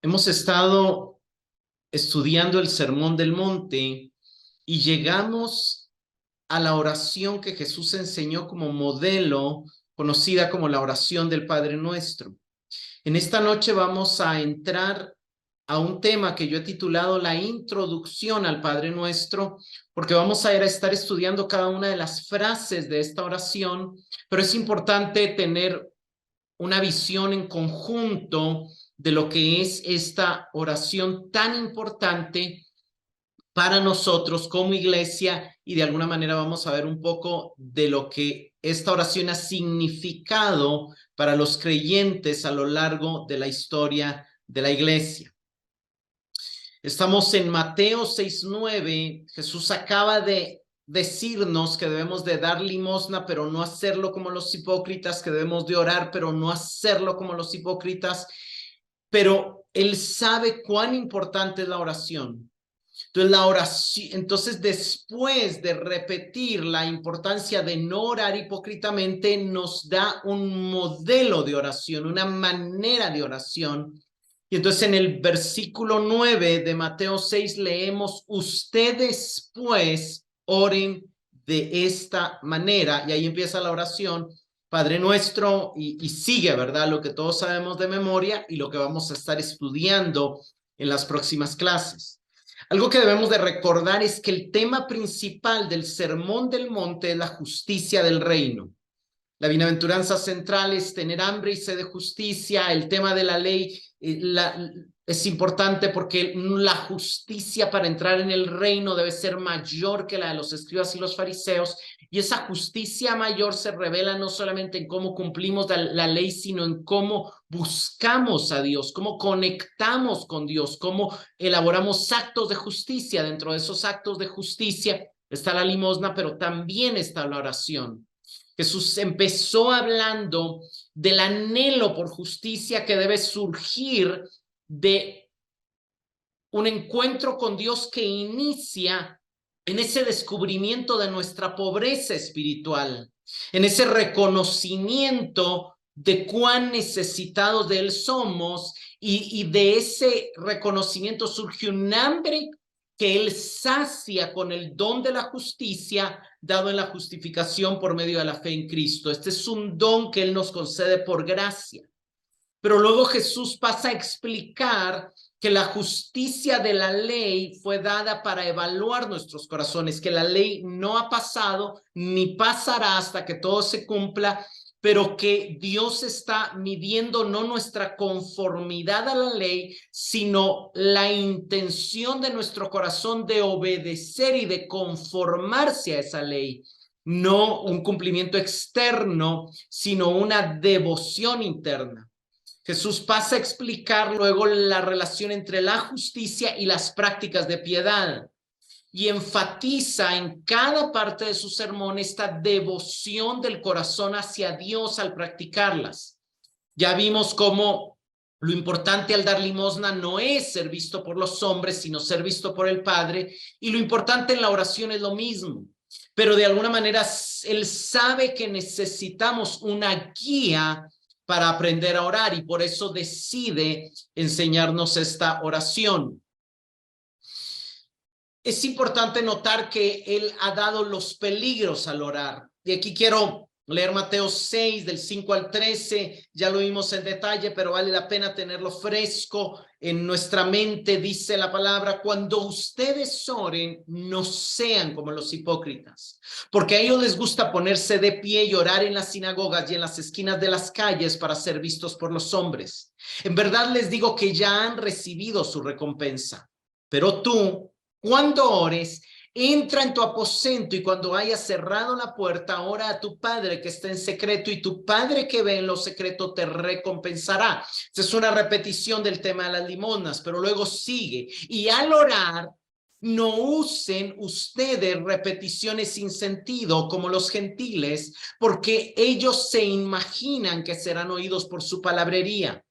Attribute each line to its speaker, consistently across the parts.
Speaker 1: Hemos estado estudiando el Sermón del Monte y llegamos a la oración que Jesús enseñó como modelo, conocida como la oración del Padre Nuestro. En esta noche vamos a entrar a un tema que yo he titulado la introducción al Padre Nuestro, porque vamos a estar estudiando cada una de las frases de esta oración, pero es importante tener una visión en conjunto de lo que es esta oración tan importante para nosotros como iglesia, y de alguna manera vamos a ver un poco de lo que esta oración ha significado para los creyentes a lo largo de la historia de la iglesia. Estamos en Mateo 6:9. Jesús acaba de decirnos que debemos de dar limosna, pero no hacerlo como los hipócritas, que debemos de orar, pero no hacerlo como los hipócritas. Pero Él sabe cuán importante es la oración. Entonces, después de repetir la importancia de no orar hipócritamente, nos da un modelo de oración, una manera de oración. Y entonces en el versículo 9 de Mateo 6 leemos: ustedes pues oren de esta manera. Y ahí empieza la oración, Padre Nuestro, y sigue, ¿verdad? Lo que todos sabemos de memoria y lo que vamos a estar estudiando en las próximas clases. Algo que debemos de recordar es que el tema principal del Sermón del Monte es la justicia del reino. La bienaventuranza central es tener hambre y sed de justicia. El tema de la ley es importante porque la justicia para entrar en el reino debe ser mayor que la de los escribas y los fariseos. Y esa justicia mayor se revela no solamente en cómo cumplimos la ley, sino en cómo buscamos a Dios, cómo conectamos con Dios, cómo elaboramos actos de justicia. Dentro de esos actos de justicia está la limosna, pero también está la oración. Jesús empezó hablando del anhelo por justicia que debe surgir de un encuentro con Dios que inicia en ese descubrimiento de nuestra pobreza espiritual, en ese reconocimiento de cuán necesitados de Él somos, y de ese reconocimiento surge un hambre que Él sacia con el don de la justicia dado en la justificación por medio de la fe en Cristo. Este es un don que Él nos concede por gracia. Pero luego Jesús pasa a explicar que la justicia de la ley fue dada para evaluar nuestros corazones, que la ley no ha pasado ni pasará hasta que todo se cumpla, pero que Dios está midiendo no nuestra conformidad a la ley, sino la intención de nuestro corazón de obedecer y de conformarse a esa ley. No un cumplimiento externo, sino una devoción interna. Jesús pasa a explicar luego la relación entre la justicia y las prácticas de piedad, y enfatiza en cada parte de su sermón esta devoción del corazón hacia Dios al practicarlas. Ya vimos cómo lo importante al dar limosna no es ser visto por los hombres, sino ser visto por el Padre, y lo importante en la oración es lo mismo. Pero de alguna manera Él sabe que necesitamos una guía para aprender a orar, y por eso decide enseñarnos esta oración. Es importante notar que Él ha dado los peligros al orar. Y aquí quiero leer Mateo 6, del 5 al 13. Ya lo vimos en detalle, pero vale la pena tenerlo fresco en nuestra mente. Dice la palabra: cuando ustedes oren, no sean como los hipócritas, porque a ellos les gusta ponerse de pie y orar en las sinagogas y en las esquinas de las calles para ser vistos por los hombres. En verdad les digo que ya han recibido su recompensa. Pero tú, cuando ores, entra en tu aposento, y cuando hayas cerrado la puerta, ora a tu Padre que está en secreto, y tu Padre que ve en lo secreto te recompensará. Esta es una repetición del tema de las limosnas, pero luego sigue: y al orar, no usen ustedes repeticiones sin sentido como los gentiles, porque ellos se imaginan que serán oídos por su palabrería.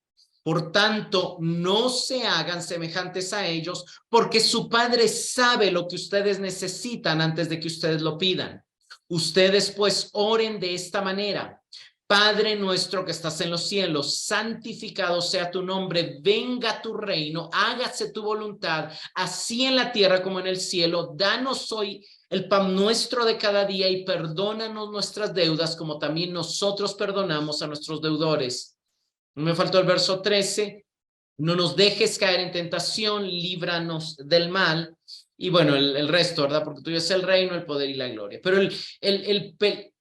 Speaker 1: Por tanto, no se hagan semejantes a ellos, porque su Padre sabe lo que ustedes necesitan antes de que ustedes lo pidan. Ustedes pues oren de esta manera: Padre nuestro que estás en los cielos, santificado sea tu nombre, venga tu reino, hágase tu voluntad, así en la tierra como en el cielo. Danos hoy el pan nuestro de cada día y perdónanos nuestras deudas como también nosotros perdonamos a nuestros deudores. Me faltó el verso 13. No nos dejes caer en tentación, líbranos del mal. Y bueno, el resto, ¿verdad? Porque tuyo es el reino, el poder y la gloria. Pero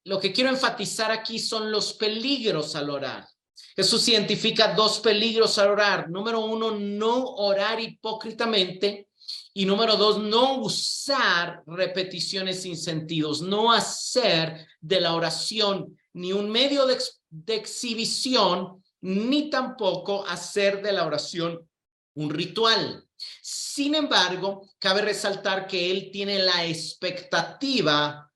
Speaker 1: lo que quiero enfatizar aquí son los peligros al orar. Jesús identifica dos peligros al orar. Número uno, no orar hipócritamente. Y número dos, no usar repeticiones sin sentidos. No hacer de la oración ni un medio de exhibición, ni tampoco hacer de la oración un ritual. Sin embargo, cabe resaltar que él tiene la expectativa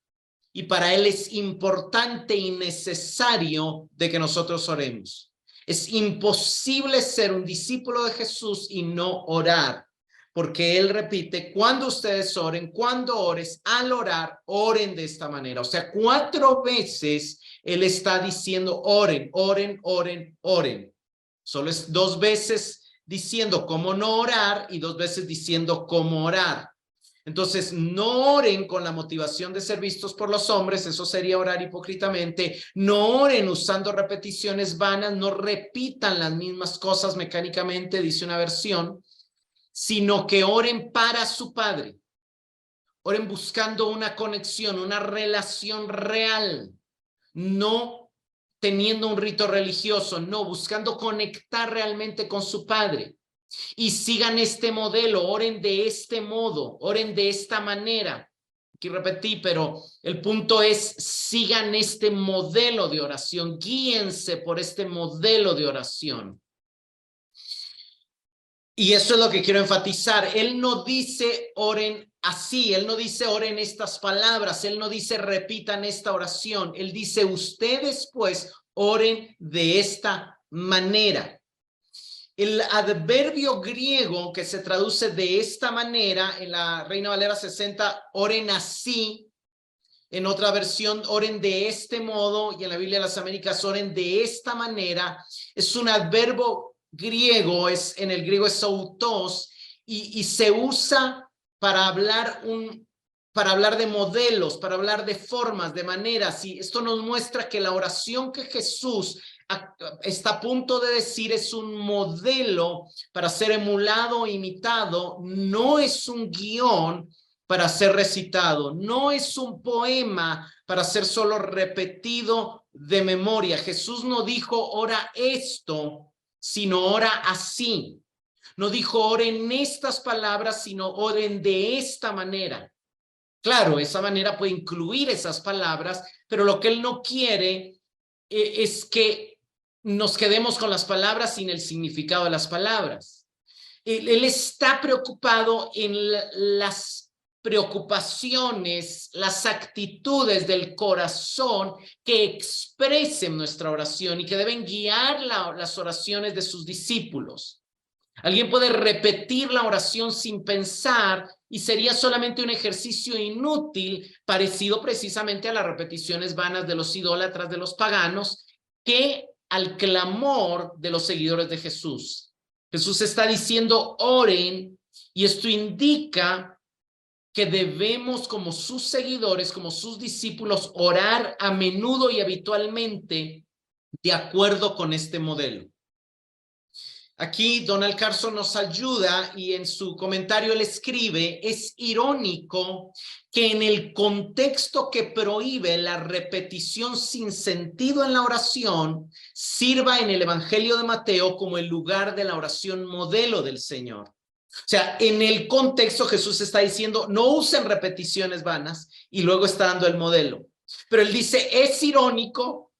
Speaker 1: y para él es importante y necesario de que nosotros oremos. Es imposible ser un discípulo de Jesús y no orar, porque él repite, cuando ustedes oren, cuando ores, al orar, oren de esta manera. O sea, 4 veces él está diciendo oren, oren, oren, oren. Solo es 2 veces diciendo cómo no orar y 2 veces diciendo cómo orar. Entonces, no oren con la motivación de ser vistos por los hombres, eso sería orar hipócritamente. No oren usando repeticiones vanas, no repitan las mismas cosas mecánicamente, dice una versión, sino que oren para su Padre. Oren buscando una conexión, una relación real, no teniendo un rito religioso, no, buscando conectar realmente con su Padre. Y sigan este modelo, oren de este modo, oren de esta manera. Aquí repetí, pero el punto es, sigan este modelo de oración, guíense por este modelo de oración. Y eso es lo que quiero enfatizar. Él no dice oren así, él no dice oren estas palabras, él no dice repitan esta oración, él dice ustedes pues oren de esta manera. El adverbio griego que se traduce de esta manera en la Reina Valera 60, oren así, en otra versión oren de este modo y en la Biblia de las Américas oren de esta manera, es un adverbio griego, en el griego es autos y se usa para hablar de modelos, para hablar de formas, de maneras, y esto nos muestra que la oración que Jesús está a punto de decir es un modelo para ser emulado, imitado, no es un guión para ser recitado, no es un poema para ser solo repetido de memoria. Jesús no dijo ora esto, sino ora así. No dijo oren estas palabras, sino oren de esta manera. Claro, esa manera puede incluir esas palabras, pero lo que él no quiere es que nos quedemos con las palabras sin el significado de las palabras. Él está preocupado en las preocupaciones, las actitudes del corazón que expresen nuestra oración y que deben guiar las oraciones de sus discípulos. Alguien puede repetir la oración sin pensar y sería solamente un ejercicio inútil, parecido precisamente a las repeticiones vanas de los idólatras, de los paganos, que al clamor de los seguidores de Jesús. Jesús está diciendo oren y esto indica que debemos como sus seguidores, como sus discípulos, orar a menudo y habitualmente de acuerdo con este modelo. Aquí Donald Carson nos ayuda y en su comentario él escribe, es irónico que en el contexto que prohíbe la repetición sin sentido en la oración, sirva en el Evangelio de Mateo como el lugar de la oración modelo del Señor. O sea, en el contexto Jesús está diciendo, no usen repeticiones vanas y luego está dando el modelo. Pero él dice, es irónico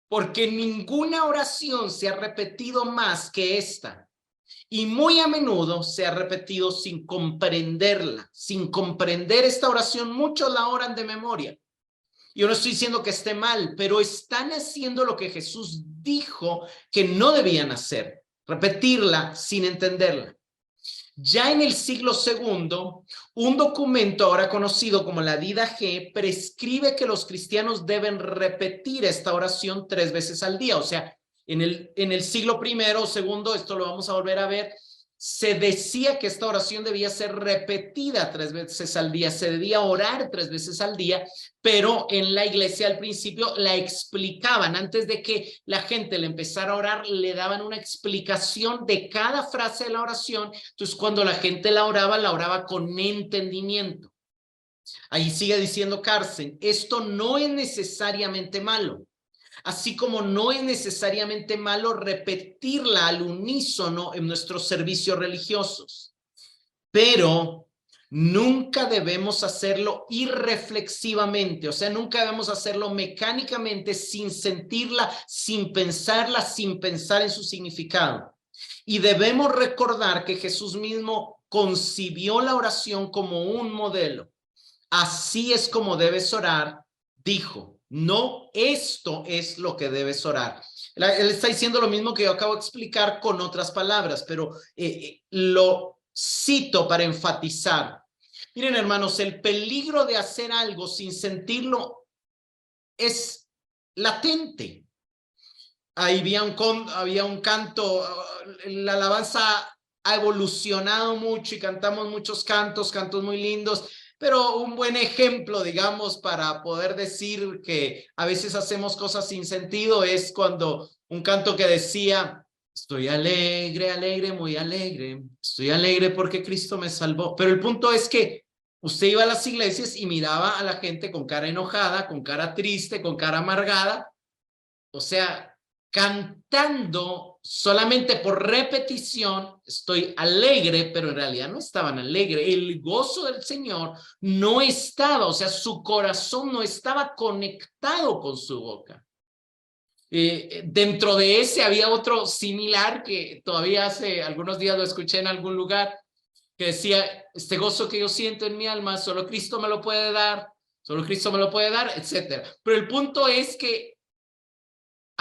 Speaker 1: porque ninguna oración se ha repetido más que esta. Y muy a menudo se ha repetido sin comprenderla. Sin comprender esta oración, muchos la oran de memoria. Yo no estoy diciendo que esté mal, pero están haciendo lo que Jesús dijo que no debían hacer. Repetirla sin entenderla. Ya en el siglo segundo, un documento ahora conocido como la Didache prescribe que los cristianos deben repetir esta oración 3 veces al día. O sea, en el siglo primero o segundo, esto lo vamos a volver a ver, se decía que esta oración debía ser repetida 3 veces al día, se debía orar 3 veces al día, pero en la iglesia al principio la explicaban. Antes de que la gente le empezara a orar, le daban una explicación de cada frase de la oración. Entonces, cuando la gente la oraba con entendimiento. Ahí sigue diciendo Carsten, esto no es necesariamente malo. Así como no es necesariamente malo repetirla al unísono en nuestros servicios religiosos, pero nunca debemos hacerlo irreflexivamente, o sea, nunca debemos hacerlo mecánicamente, sin sentirla, sin pensarla, sin pensar en su significado. Y debemos recordar que Jesús mismo concibió la oración como un modelo. Así es como debes orar, dijo. No, esto es lo que debes orar. Él está diciendo lo mismo que yo acabo de explicar con otras palabras, pero lo cito para enfatizar. Miren, hermanos, el peligro de hacer algo sin sentirlo es latente. Ahí había un canto, la alabanza ha evolucionado mucho y cantamos muchos cantos muy lindos, pero un buen ejemplo, digamos, para poder decir que a veces hacemos cosas sin sentido es cuando un canto que decía, estoy alegre, alegre, muy alegre, estoy alegre porque Cristo me salvó. Pero el punto es que usted iba a las iglesias y miraba a la gente con cara enojada, con cara triste, con cara amargada, o sea, cantando solamente por repetición, estoy alegre, pero en realidad no estaban alegres. El gozo del Señor no estaba, o sea, su corazón no estaba conectado con su boca. Dentro de ese había otro similar que todavía hace algunos días lo escuché en algún lugar, que decía, este gozo que yo siento en mi alma, solo Cristo me lo puede dar, solo Cristo me lo puede dar, etcétera. Pero el punto es que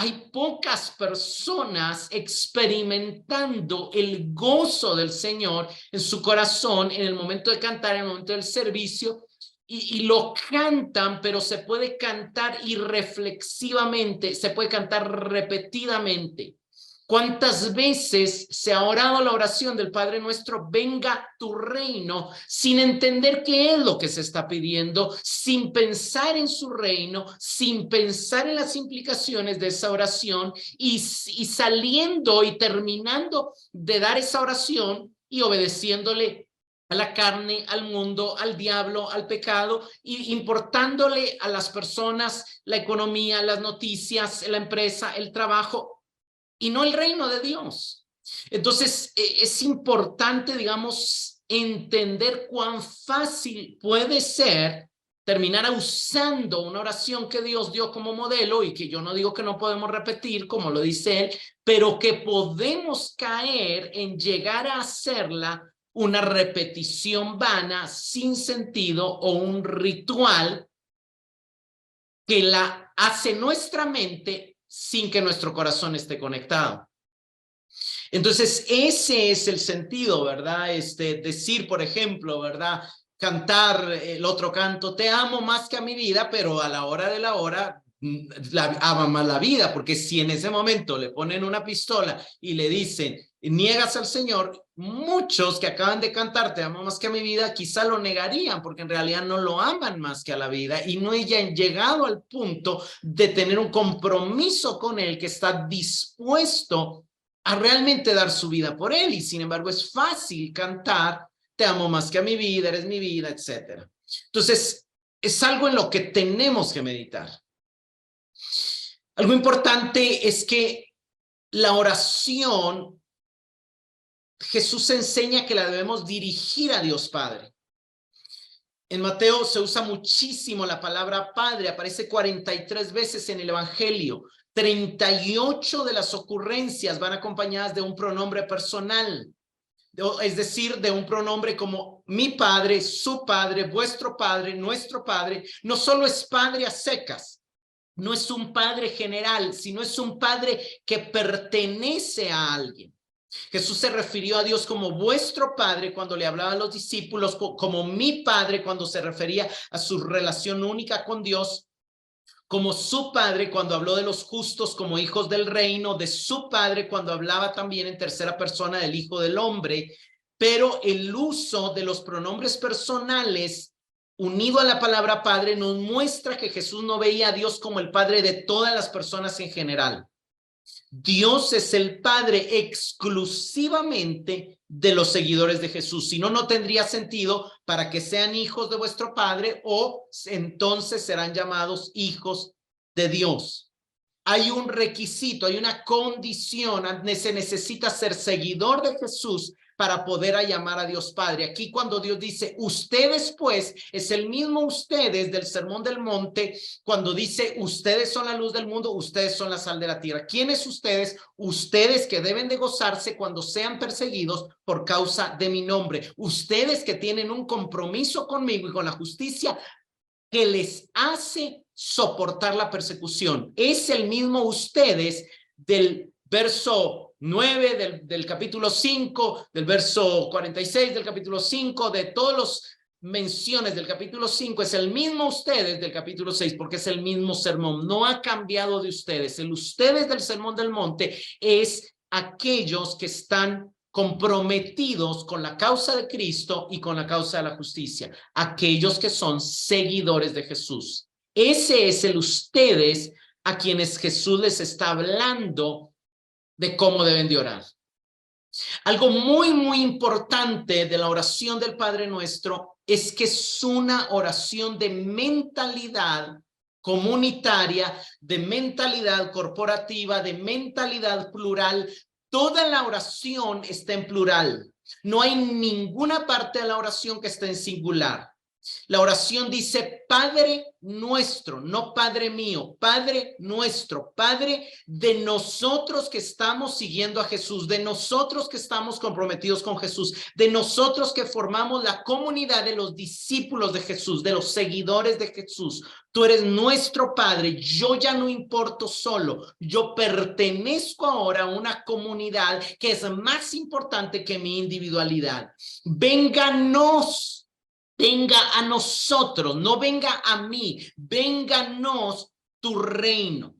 Speaker 1: hay pocas personas experimentando el gozo del Señor en su corazón en el momento de cantar, en el momento del servicio, y lo cantan, pero se puede cantar irreflexivamente, se puede cantar repetidamente. ¿Cuántas veces se ha orado la oración del Padre Nuestro, venga tu reino, sin entender qué es lo que se está pidiendo, sin pensar en su reino, sin pensar en las implicaciones de esa oración y saliendo y terminando de dar esa oración y obedeciéndole a la carne, al mundo, al diablo, al pecado, y importándole a las personas la economía, las noticias, la empresa, el trabajo, y no el reino de Dios? Entonces, es importante, digamos, entender cuán fácil puede ser terminar usando una oración que Dios dio como modelo, y que yo no digo que no podemos repetir, como lo dice él, pero que podemos caer en llegar a hacerla una repetición vana, sin sentido, o un ritual que la hace nuestra mente sin que nuestro corazón esté conectado. Entonces, ese es el sentido, ¿verdad? Decir, por ejemplo, ¿verdad? Cantar el otro canto, te amo más que a mi vida, pero a la hora de la hora ama más la vida, porque si en ese momento le ponen una pistola y le dicen, niegas al Señor, muchos que acaban de cantar, te amo más que a mi vida, quizá lo negarían, porque en realidad no lo aman más que a la vida y no hayan llegado al punto de tener un compromiso con él, que está dispuesto a realmente dar su vida por él. Y sin embargo es fácil cantar, te amo más que a mi vida, eres mi vida, etcétera. Entonces, es algo en lo que tenemos que meditar. Algo importante es que la oración, Jesús enseña que la debemos dirigir a Dios Padre. En Mateo se usa muchísimo la palabra Padre, aparece 43 veces en el Evangelio. 38 de las ocurrencias van acompañadas de un pronombre personal, es decir, de un pronombre como mi padre, su padre, vuestro padre, nuestro padre. No solo es padre a secas, no es un padre general, sino es un padre que pertenece a alguien. Jesús se refirió a Dios como vuestro Padre cuando le hablaba a los discípulos, como mi Padre cuando se refería a su relación única con Dios, como su Padre cuando habló de los justos como hijos del reino, de su Padre cuando hablaba también en tercera persona del Hijo del Hombre. Pero el uso de los pronombres personales unido a la palabra Padre nos muestra que Jesús no veía a Dios como el Padre de todas las personas en general. Dios es el Padre exclusivamente de los seguidores de Jesús. Si no, no tendría sentido para que sean hijos de vuestro Padre o entonces serán llamados hijos de Dios. Hay un requisito, hay una condición, se necesita ser seguidor de Jesús para poder llamar a Dios Padre. Aquí cuando Dios dice ustedes, pues es el mismo ustedes del Sermón del Monte, cuando dice ustedes son la luz del mundo, ustedes son la sal de la tierra. ¿Quiénes ustedes? Ustedes que deben de gozarse cuando sean perseguidos por causa de mi nombre. Ustedes que tienen un compromiso conmigo y con la justicia que les hace soportar la persecución. Es el mismo ustedes del verso 9 del capítulo 5, del verso 46 del capítulo 5, de todas las menciones del capítulo 5, es el mismo ustedes del capítulo 6, porque es el mismo sermón, no ha cambiado de ustedes. El ustedes del Sermón del Monte es aquellos que están comprometidos con la causa de Cristo y con la causa de la justicia, aquellos que son seguidores de Jesús. Ese es el ustedes a quienes Jesús les está hablando de cómo deben de orar. Algo muy, muy importante de la oración del Padre Nuestro es que es una oración de mentalidad comunitaria, de mentalidad corporativa, de mentalidad plural. Toda la oración está en plural. No hay ninguna parte de la oración que esté en singular. La oración dice Padre nuestro, no Padre mío, Padre nuestro, Padre de nosotros que estamos siguiendo a Jesús, de nosotros que estamos comprometidos con Jesús, de nosotros que formamos la comunidad de los discípulos de Jesús, de los seguidores de Jesús. Tú eres nuestro Padre, yo ya no importo solo, yo pertenezco ahora a una comunidad que es más importante que mi individualidad. Vénganos. Venga a nosotros, no venga a mí, vénganos tu reino.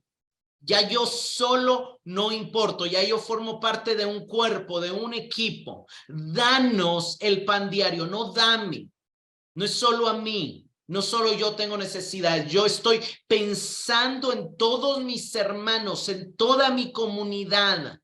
Speaker 1: Ya yo solo no importo, ya yo formo parte de un cuerpo, de un equipo. Danos el pan diario, no dame, no es solo a mí, no solo yo tengo necesidades, yo estoy pensando en todos mis hermanos, en toda mi comunidad.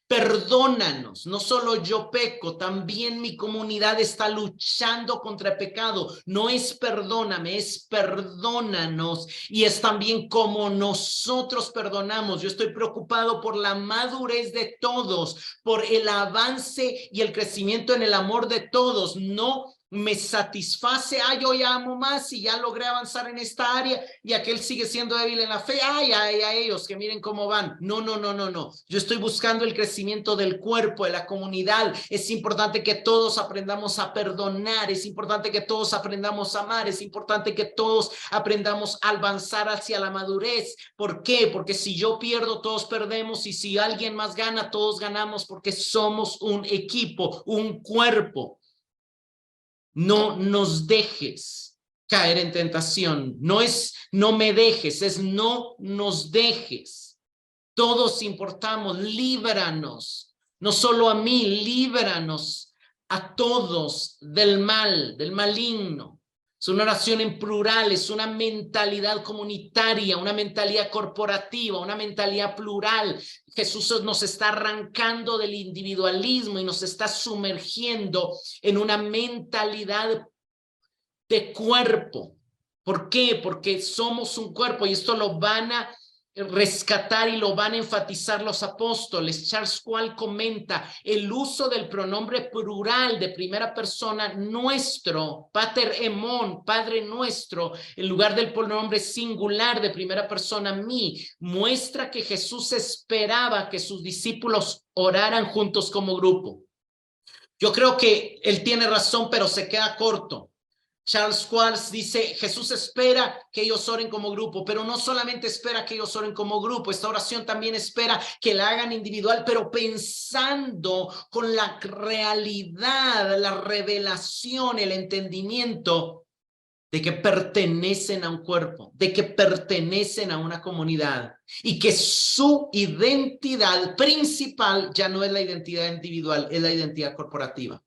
Speaker 1: Perdónanos, no solo yo peco, también mi comunidad está luchando contra el pecado. No es perdóname, es perdónanos. Y es también como nosotros perdonamos. Yo estoy preocupado por la madurez de todos, por el avance y el crecimiento en el amor de todos. No me satisface, yo ya amo más y ya logré avanzar en esta área y aquel sigue siendo débil en la fe, a ellos que miren cómo van. No. Yo estoy buscando el crecimiento del cuerpo, de la comunidad. Es importante que todos aprendamos a perdonar, es importante que todos aprendamos a amar, es importante que todos aprendamos a avanzar hacia la madurez. ¿Por qué? Porque si yo pierdo, todos perdemos, y si alguien más gana, todos ganamos, porque somos un equipo, un cuerpo. No nos dejes caer en tentación. No es no me dejes, es no nos dejes. Todos importamos, líbranos. No solo a mí, líbranos a todos del mal, del maligno. Es una oración en plural, es una mentalidad comunitaria, una mentalidad corporativa, una mentalidad plural. Jesús nos está arrancando del individualismo y nos está sumergiendo en una mentalidad de cuerpo. ¿Por qué? Porque somos un cuerpo y esto lo van a rescatar y lo van a enfatizar los apóstoles. Charles Quall comenta el uso del pronombre plural de primera persona nuestro, pater emon, Padre nuestro, en lugar del pronombre singular de primera persona mí, muestra que Jesús esperaba que sus discípulos oraran juntos como grupo. Yo creo que él tiene razón, pero se queda corto. Charles Schwartz dice, Jesús espera que ellos oren como grupo, pero no solamente espera que ellos oren como grupo, esta oración también espera que la hagan individual, pero pensando con la realidad, la revelación, el entendimiento de que pertenecen a un cuerpo, de que pertenecen a una comunidad y que su identidad principal ya no es la identidad individual, es la identidad corporativa.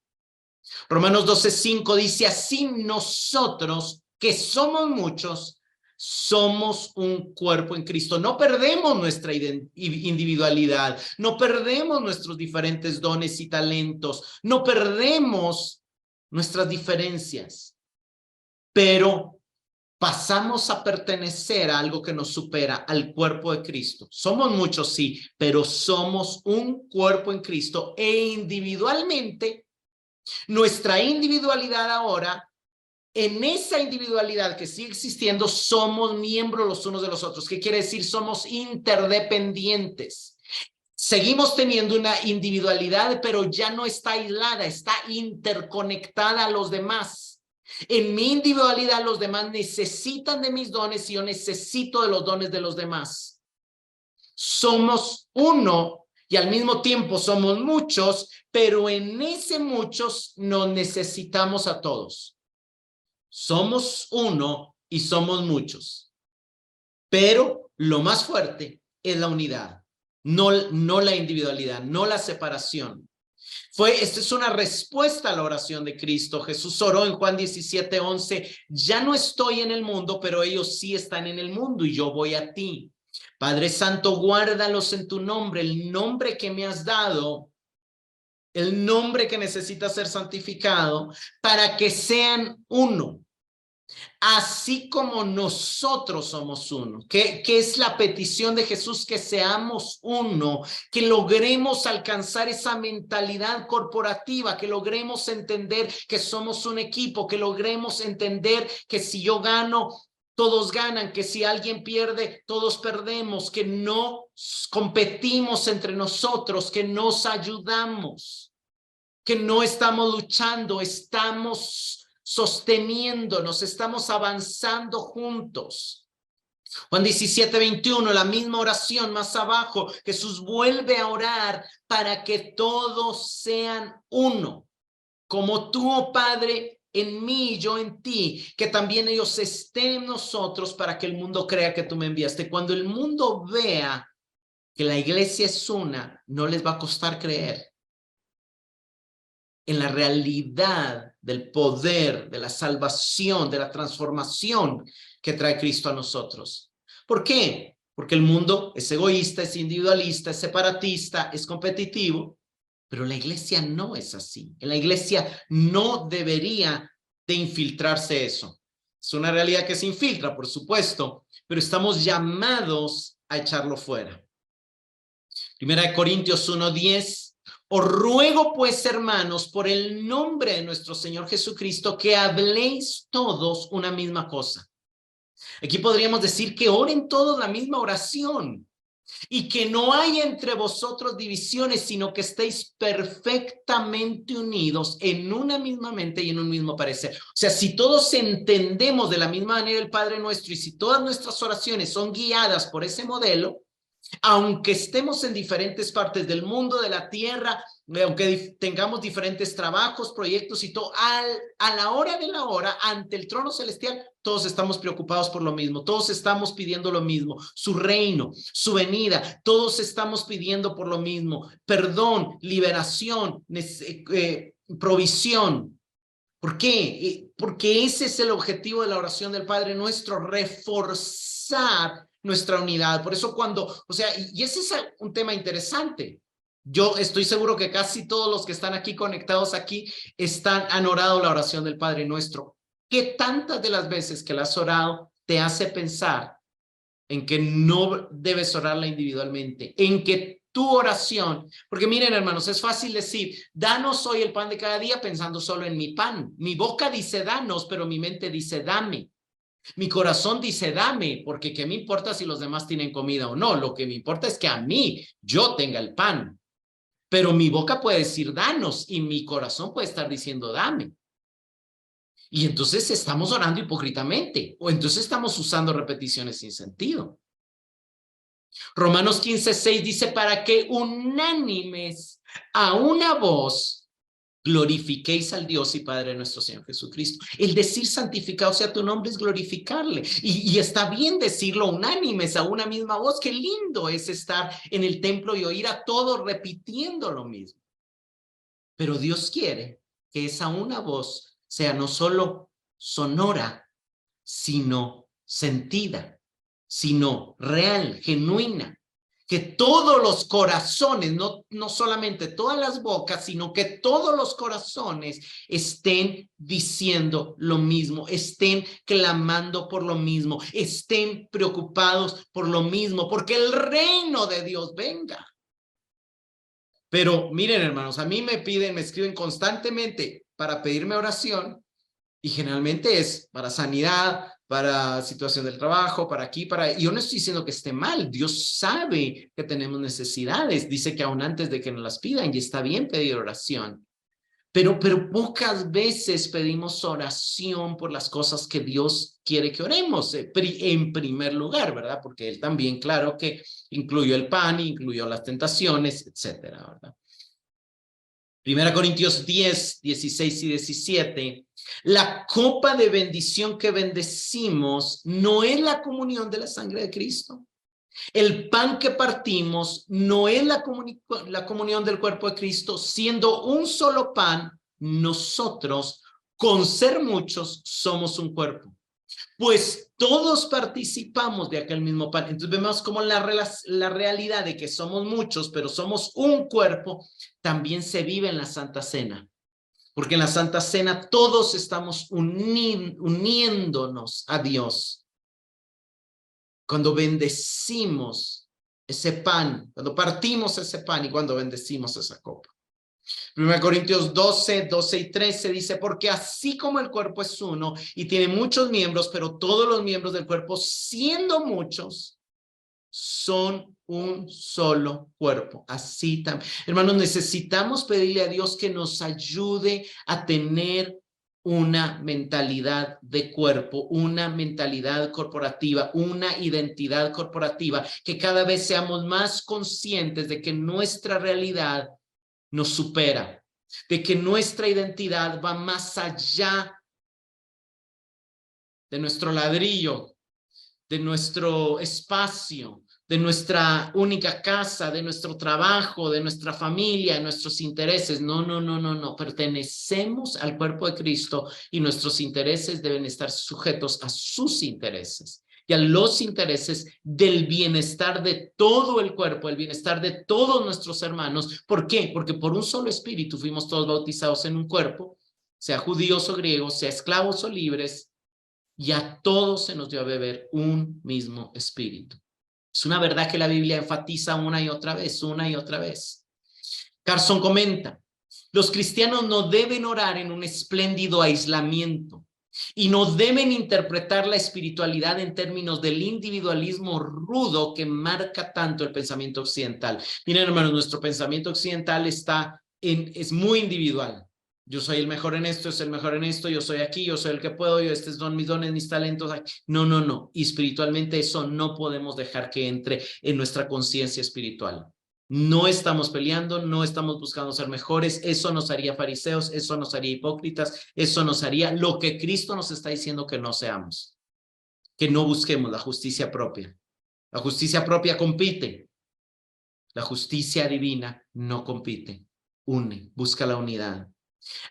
Speaker 1: Romanos 12:5 dice, así nosotros, que somos muchos, somos un cuerpo en Cristo. No perdemos nuestra individualidad, no perdemos nuestros diferentes dones y talentos, no perdemos nuestras diferencias, pero pasamos a pertenecer a algo que nos supera, al cuerpo de Cristo. Somos muchos, sí, pero somos un cuerpo en Cristo e individualmente nuestra individualidad ahora, en esa individualidad que sigue existiendo, somos miembros los unos de los otros. ¿Qué quiere decir? Somos interdependientes. Seguimos teniendo una individualidad, pero ya no está aislada, está interconectada a los demás. En mi individualidad, los demás necesitan de mis dones y yo necesito de los dones de los demás. Somos uno y al mismo tiempo somos muchos, pero en ese muchos nos necesitamos a todos. Somos uno y somos muchos, pero lo más fuerte es la unidad, no la individualidad, no la separación. Esta es una respuesta a la oración de Cristo. Jesús oró en Juan 17:11, ya no estoy en el mundo, pero ellos sí están en el mundo y yo voy a ti. Padre Santo, guárdalos en tu nombre, el nombre que me has dado, el nombre que necesita ser santificado, para que sean uno, así como nosotros somos uno. ¿Qué es la petición de Jesús? Que seamos uno, que logremos alcanzar esa mentalidad corporativa, que logremos entender que somos un equipo, que logremos entender que si yo gano, todos ganan, que si alguien pierde, todos perdemos, que no competimos entre nosotros, que nos ayudamos, que no estamos luchando, estamos sosteniéndonos, estamos avanzando juntos. Juan 17:21, la misma oración más abajo, Jesús vuelve a orar para que todos sean uno, como tú, oh Padre, en mí y yo en ti, que también ellos estén en nosotros para que el mundo crea que tú me enviaste. Cuando el mundo vea que la iglesia es una, no les va a costar creer en la realidad del poder, de la salvación, de la transformación que trae Cristo a nosotros. ¿Por qué? Porque el mundo es egoísta, es individualista, es separatista, es competitivo, pero la iglesia no es así. En la iglesia no debería de infiltrarse eso. Es una realidad que se infiltra, por supuesto, pero estamos llamados a echarlo fuera. Primera de Corintios 1:10. Os ruego pues, hermanos, por el nombre de nuestro Señor Jesucristo, que habléis todos una misma cosa. Aquí podríamos decir que oren todos la misma oración y que no haya entre vosotros divisiones, sino que estéis perfectamente unidos en una misma mente y en un mismo parecer. O sea, si todos entendemos de la misma manera el Padre Nuestro y si todas nuestras oraciones son guiadas por ese modelo, aunque estemos en diferentes partes del mundo, de la tierra, aunque tengamos diferentes trabajos, proyectos y todo, a la hora de la hora, ante el trono celestial, todos estamos preocupados por lo mismo, todos estamos pidiendo lo mismo, su reino, su venida, todos estamos pidiendo por lo mismo, perdón, liberación, provisión. ¿Por qué? Porque ese es el objetivo de la oración del Padre Nuestro, reforzar nuestra unidad. Por eso y ese es un tema interesante. Yo estoy seguro que casi todos los que están aquí conectados aquí han orado la oración del Padre Nuestro. ¿Qué tantas de las veces que la has orado te hace pensar en que no debes orarla individualmente, en que tu oración, porque miren hermanos, es fácil decir, danos hoy el pan de cada día pensando solo en mi pan. Mi boca dice danos, pero mi mente dice dame. Mi corazón dice dame, porque ¿qué me importa si los demás tienen comida o no? Lo que me importa es que a mí, yo tenga el pan. Pero mi boca puede decir danos y mi corazón puede estar diciendo dame. Y entonces estamos orando hipócritamente, o entonces estamos usando repeticiones sin sentido. Romanos 15:6 dice, para que unánimes a una voz glorifiquéis al Dios y Padre de nuestro Señor Jesucristo. El decir santificado sea tu nombre es glorificarle. Y está bien decirlo unánimes a una misma voz. Qué lindo es estar en el templo y oír a todos repitiendo lo mismo. Pero Dios quiere que esa una voz sea no solo sonora, sino sentida, sino real, genuina. Que todos los corazones, no solamente todas las bocas, sino que todos los corazones estén diciendo lo mismo, estén clamando por lo mismo, estén preocupados por lo mismo, porque el reino de Dios venga. Pero miren, hermanos, a mí me escriben constantemente para pedirme oración y generalmente es para sanidad, para situación del trabajo, para aquí, para... Yo no estoy diciendo que esté mal, Dios sabe que tenemos necesidades, dice que aún antes de que nos las pidan y está bien pedir oración. Pero pocas veces pedimos oración por las cosas que Dios quiere que oremos, en primer lugar, ¿verdad? Porque Él también, claro que incluyó el pan, incluyó las tentaciones, etcétera, ¿verdad? 1 Corintios 10, 16 y 17. La copa de bendición que bendecimos no es la comunión de la sangre de Cristo. El pan que partimos no es la comunión del cuerpo de Cristo, siendo un solo pan, nosotros, con ser muchos, somos un cuerpo. Pues todos participamos de aquel mismo pan. Entonces vemos como la realidad de que somos muchos, pero somos un cuerpo, también se vive en la Santa Cena. Porque en la Santa Cena todos estamos uniéndonos a Dios. Cuando bendecimos ese pan, cuando partimos ese pan y cuando bendecimos esa copa. 1 Corintios 12, 12 y 13 dice, porque así como el cuerpo es uno y tiene muchos miembros, pero todos los miembros del cuerpo, siendo muchos, son un solo cuerpo. Así también. Hermanos, necesitamos pedirle a Dios que nos ayude a tener una mentalidad de cuerpo, una mentalidad corporativa, una identidad corporativa, que cada vez seamos más conscientes de que nuestra realidad nos supera, de que nuestra identidad va más allá de nuestro ladrillo, de nuestro espacio, de nuestra única casa, de nuestro trabajo, de nuestra familia, de nuestros intereses. No. Pertenecemos al cuerpo de Cristo y nuestros intereses deben estar sujetos a sus intereses y a los intereses del bienestar de todo el cuerpo, el bienestar de todos nuestros hermanos. ¿Por qué? Porque por un solo espíritu fuimos todos bautizados en un cuerpo, sea judíos o griegos, sea esclavos o libres, y a todos se nos dio a beber un mismo espíritu. Es una verdad que la Biblia enfatiza una y otra vez, una y otra vez. Carson comenta, los cristianos no deben orar en un espléndido aislamiento y no deben interpretar la espiritualidad en términos del individualismo rudo que marca tanto el pensamiento occidental. Miren, hermanos, nuestro pensamiento occidental es muy individual. Yo soy el mejor en esto, es el mejor en esto, yo soy aquí, yo soy el que puedo, estos son mis dones, mis talentos. No. Y espiritualmente eso no podemos dejar que entre en nuestra conciencia espiritual. No estamos peleando, no estamos buscando ser mejores, eso nos haría fariseos, eso nos haría hipócritas, eso nos haría lo que Cristo nos está diciendo que no seamos, que no busquemos la justicia propia. La justicia propia compite, la justicia divina no compite, une, busca la unidad.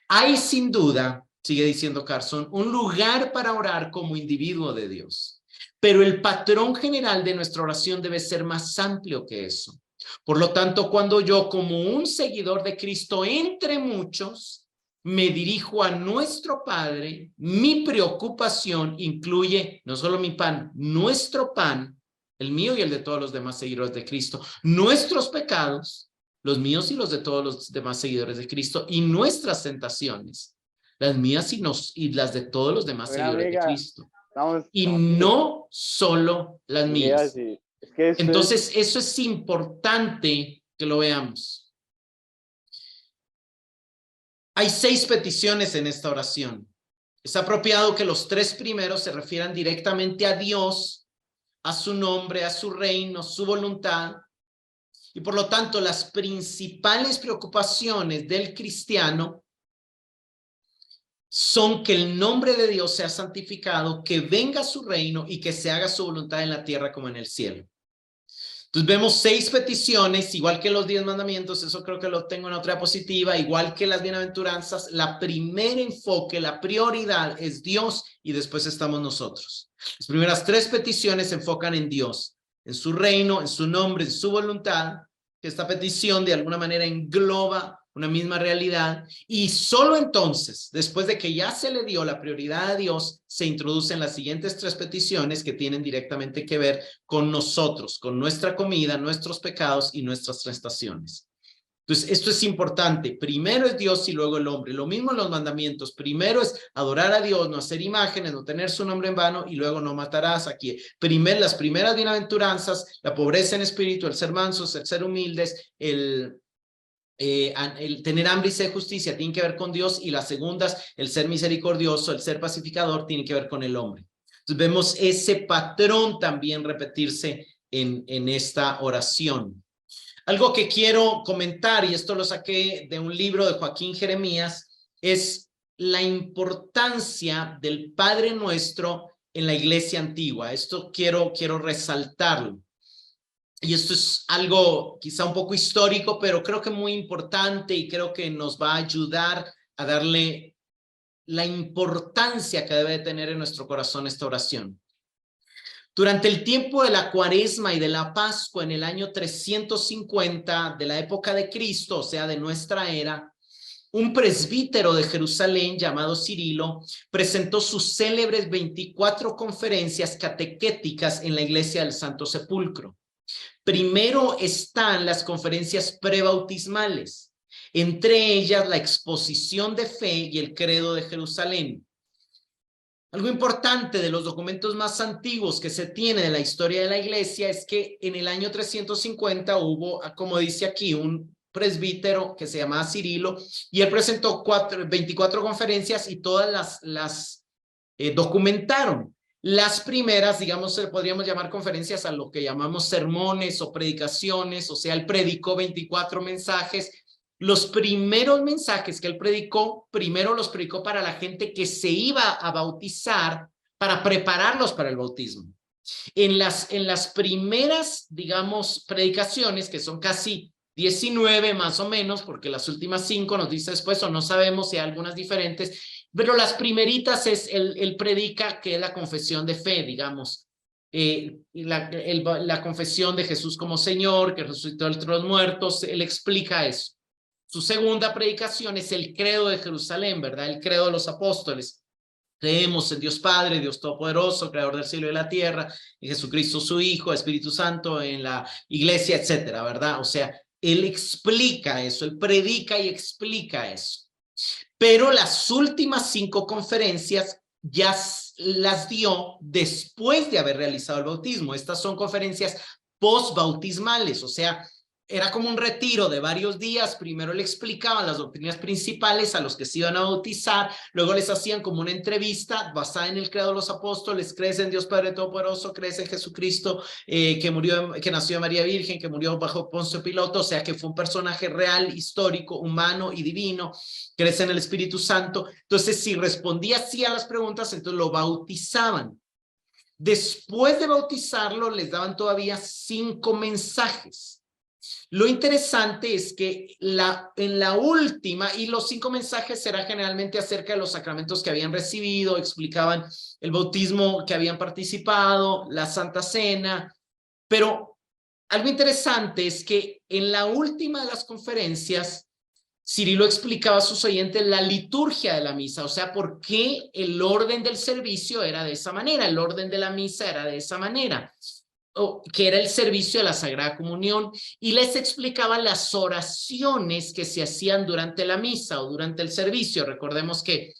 Speaker 1: Hay sin duda, sigue diciendo Carson, un lugar para orar como individuo de Dios, pero el patrón general de nuestra oración debe ser más amplio que eso. Por lo tanto, cuando yo como un seguidor de Cristo entre muchos me dirijo a nuestro Padre, mi preocupación incluye no solo mi pan, nuestro pan, el mío y el de todos los demás seguidores de Cristo, nuestros pecados, los míos y los de todos los demás seguidores de Cristo, y nuestras tentaciones, las mías y las de todos los demás seguidores de Cristo, y no solo las mías.
Speaker 2: Sí. Es que
Speaker 1: entonces eso es importante que lo veamos. Hay 6 peticiones en esta oración. Es apropiado que los tres primeros se refieran directamente a Dios, a su nombre, a su reino, su voluntad. Y por lo tanto, las principales preocupaciones del cristiano son que el nombre de Dios sea santificado, que venga su reino y que se haga su voluntad en la tierra como en el cielo. Entonces vemos 6 peticiones, igual que los 10 mandamientos, eso creo que lo tengo en otra diapositiva, igual que las bienaventuranzas. La primer enfoque, la prioridad es Dios y después estamos nosotros. Las primeras 3 peticiones se enfocan en Dios, en su reino, en su nombre, en su voluntad. Esta petición de alguna manera engloba una misma realidad, y solo entonces, después de que ya se le dio la prioridad a Dios, se introducen las siguientes 3 peticiones que tienen directamente que ver con nosotros, con nuestra comida, nuestros pecados y nuestras tentaciones. Entonces, esto es importante. Primero es Dios y luego el hombre. Lo mismo en los mandamientos. Primero es adorar a Dios, no hacer imágenes, no tener su nombre en vano, y luego no matarás. Aquí, las primeras bienaventuranzas, la pobreza en espíritu, el ser mansos, el ser humildes, el tener hambre y sed de justicia tienen que ver con Dios, y las segundas, el ser misericordioso, el ser pacificador, tienen que ver con el hombre. Entonces vemos ese patrón también repetirse en esta oración. Algo que quiero comentar, y esto lo saqué de un libro de Joaquín Jeremías, es la importancia del Padre Nuestro en la iglesia antigua. Esto quiero resaltarlo. Y esto es algo quizá un poco histórico, pero creo que muy importante, y creo que nos va a ayudar a darle la importancia que debe tener en nuestro corazón esta oración. Durante el tiempo de la Cuaresma y de la Pascua, en el año 350 de la época de Cristo, o sea, de nuestra era, un presbítero de Jerusalén llamado Cirilo presentó sus célebres 24 conferencias catequéticas en la iglesia del Santo Sepulcro. Primero están las conferencias prebautismales, entre ellas la exposición de fe y el credo de Jerusalén. Algo importante de los documentos más antiguos que se tiene de la historia de la iglesia es que en el año 350 hubo, como dice aquí, un presbítero que se llamaba Cirilo, y él presentó 24 conferencias, y todas las documentaron. Las primeras, digamos, podríamos llamar conferencias a lo que llamamos sermones o predicaciones, o sea, él predicó 24 mensajes. Los primeros mensajes que él predicó, primero los predicó para la gente que se iba a bautizar, para prepararlos para el bautismo. En las primeras, digamos, predicaciones, que son casi 19 más o menos, porque las últimas 5 nos dice después, o no sabemos si hay algunas diferentes, pero las primeritas es, él predica que es la confesión de fe, digamos, la confesión de Jesús como Señor, que resucitó entre los muertos. Él explica eso. Su segunda predicación es el credo de Jerusalén, ¿verdad? El credo de los apóstoles. Creemos en Dios Padre, Dios Todopoderoso, Creador del cielo y de la tierra, en Jesucristo su Hijo, Espíritu Santo, en la iglesia, etcétera, ¿verdad? O sea, él explica eso, él predica y explica eso. Pero las últimas 5 conferencias ya las dio después de haber realizado el bautismo. Estas son conferencias postbautismales, o sea, era como un retiro de varios días. Primero le explicaban las doctrinas principales a los que se iban a bautizar, luego les hacían como una entrevista basada en el credo de los apóstoles: crees en Dios Padre Todopoderoso, crees en Jesucristo, que nació de María Virgen, que murió bajo Poncio Pilato, o sea, que fue un personaje real, histórico, humano y divino. Crees en el Espíritu Santo. Entonces, si respondía así a las preguntas, entonces lo bautizaban. Después de bautizarlo, les daban todavía 5 mensajes. Lo interesante es que en la última, y los 5 mensajes serán generalmente acerca de los sacramentos que habían recibido, explicaban el bautismo que habían participado, la Santa Cena, pero algo interesante es que en la última de las conferencias, Cirilo explicaba a sus oyentes la liturgia de la misa, o sea, por qué el orden del servicio era de esa manera, el orden de la misa era de esa manera, que era el servicio de la Sagrada Comunión, y les explicaba las oraciones que se hacían durante la misa o durante el servicio. Recordemos que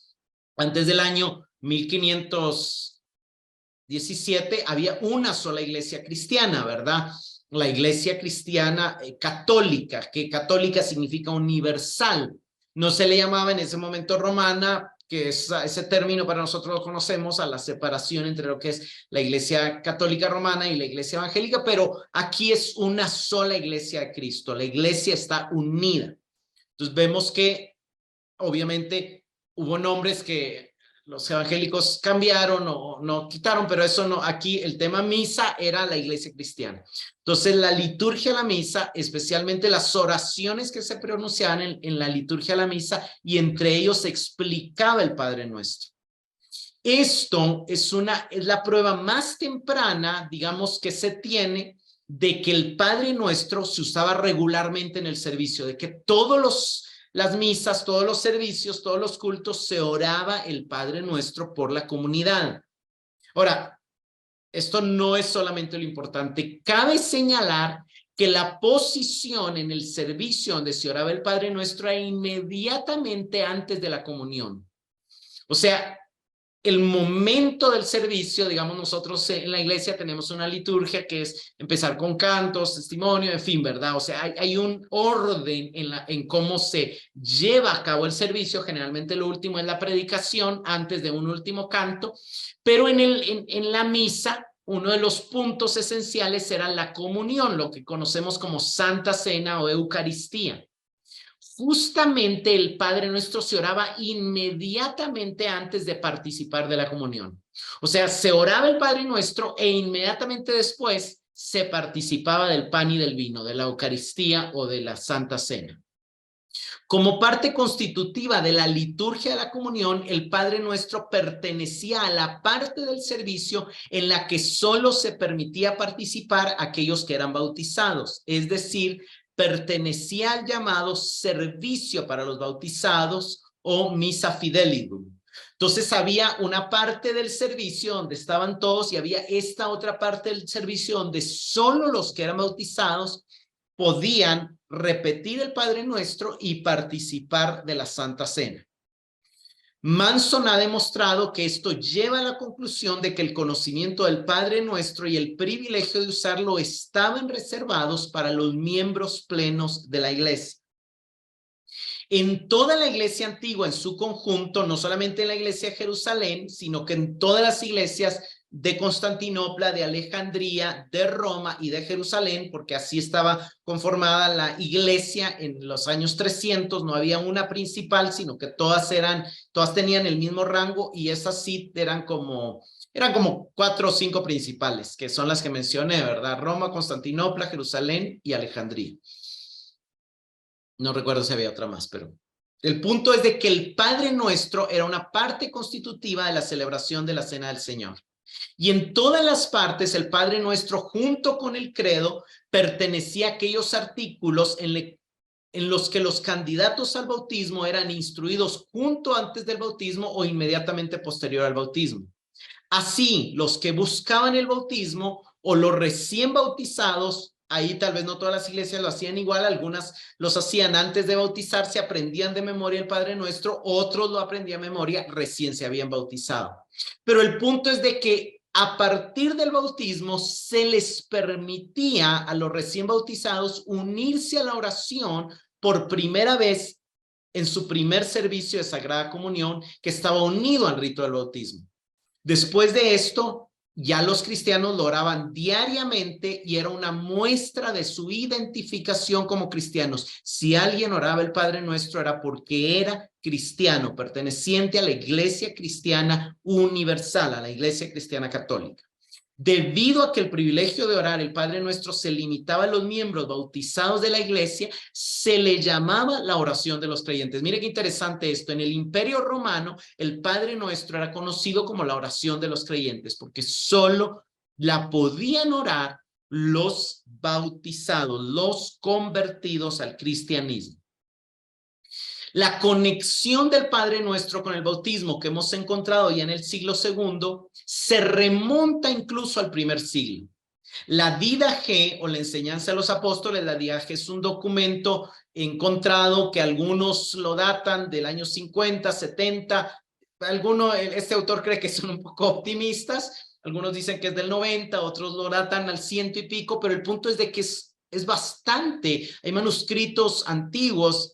Speaker 1: antes del año 1517 había una sola iglesia cristiana, ¿verdad? La iglesia cristiana católica, que católica significa universal. No se le llamaba en ese momento romana, que ese término para nosotros lo conocemos, a la separación entre lo que es la iglesia católica romana y la iglesia evangélica, pero aquí es una sola iglesia de Cristo, la iglesia está unida. Entonces vemos que obviamente hubo nombres que los evangélicos cambiaron o no quitaron, pero eso no, aquí el tema misa era la iglesia cristiana. Entonces la liturgia de la misa, especialmente las oraciones que se pronunciaban en la liturgia de la misa, y entre ellos se explicaba el Padre Nuestro. Esto es la prueba más temprana, digamos, que se tiene de que el Padre Nuestro se usaba regularmente en el servicio, de que las misas, todos los servicios, todos los cultos, se oraba el Padre Nuestro por la comunidad. Ahora, esto no es solamente lo importante. Cabe señalar que la posición en el servicio donde se oraba el Padre Nuestro era inmediatamente antes de la comunión. O sea, el momento del servicio, digamos, nosotros en la iglesia tenemos una liturgia que es empezar con cantos, testimonio, en fin, ¿verdad? O sea, hay un orden en cómo se lleva a cabo el servicio. Generalmente lo último es la predicación antes de un último canto, pero en la misa, uno de los puntos esenciales era la comunión, lo que conocemos como Santa Cena o Eucaristía. Justamente el Padre Nuestro se oraba inmediatamente antes de participar de la comunión. O sea, se oraba el Padre Nuestro e inmediatamente después se participaba del pan y del vino, de la Eucaristía o de la Santa Cena. Como parte constitutiva de la liturgia de la comunión, el Padre Nuestro pertenecía a la parte del servicio en la que solo se permitía participar a aquellos que eran bautizados, es decir, pertenecía al llamado servicio para los bautizados o missa fidelidum. Entonces había una parte del servicio donde estaban todos y había esta otra parte del servicio donde solo los que eran bautizados podían repetir el Padre Nuestro y participar de la Santa Cena. Manson ha demostrado que esto lleva a la conclusión de que el conocimiento del Padre Nuestro y el privilegio de usarlo estaban reservados para los miembros plenos de la iglesia. En toda la iglesia antigua, en su conjunto, no solamente en la iglesia de Jerusalén, sino que en todas las iglesias de Constantinopla, de Alejandría, de Roma y de Jerusalén, porque así estaba conformada la iglesia en los años 300, no había una principal, sino que todas tenían el mismo rango, y esas sí eran como 4 o 5 principales, que son las que mencioné, ¿verdad? Roma, Constantinopla, Jerusalén y Alejandría. No recuerdo si había otra más, pero el punto es de que el Padre Nuestro era una parte constitutiva de la celebración de la Cena del Señor. Y en todas las partes, el Padre Nuestro, junto con el credo, pertenecía a aquellos artículos en los que los candidatos al bautismo eran instruidos junto antes del bautismo o inmediatamente posterior al bautismo. Así, los que buscaban el bautismo o los recién bautizados, ahí tal vez no todas las iglesias lo hacían igual, algunas los hacían antes de bautizarse, aprendían de memoria el Padre Nuestro, otros lo aprendían de memoria recién se habían bautizado. Pero el punto es de que a partir del bautismo se les permitía a los recién bautizados unirse a la oración por primera vez en su primer servicio de Sagrada Comunión, que estaba unido al rito del bautismo. Después de esto, ya los cristianos lo oraban diariamente y era una muestra de su identificación como cristianos. Si alguien oraba el Padre Nuestro era porque era cristiano, perteneciente a la iglesia cristiana universal, a la iglesia cristiana católica. Debido a que el privilegio de orar el Padre Nuestro se limitaba a los miembros bautizados de la iglesia, se le llamaba la oración de los creyentes. Mire qué interesante esto. En el Imperio Romano, el Padre Nuestro era conocido como la oración de los creyentes, porque solo la podían orar los bautizados, los convertidos al cristianismo. La conexión del Padre Nuestro con el bautismo que hemos encontrado ya en el siglo II se remonta incluso al primer siglo. La Didache o la enseñanza de los apóstoles, la Didache es un documento encontrado que algunos lo datan del año 50, 70, este autor cree que son un poco optimistas, algunos dicen que es del 90, otros lo datan al 100 y pico, pero el punto es de que es bastante, hay manuscritos antiguos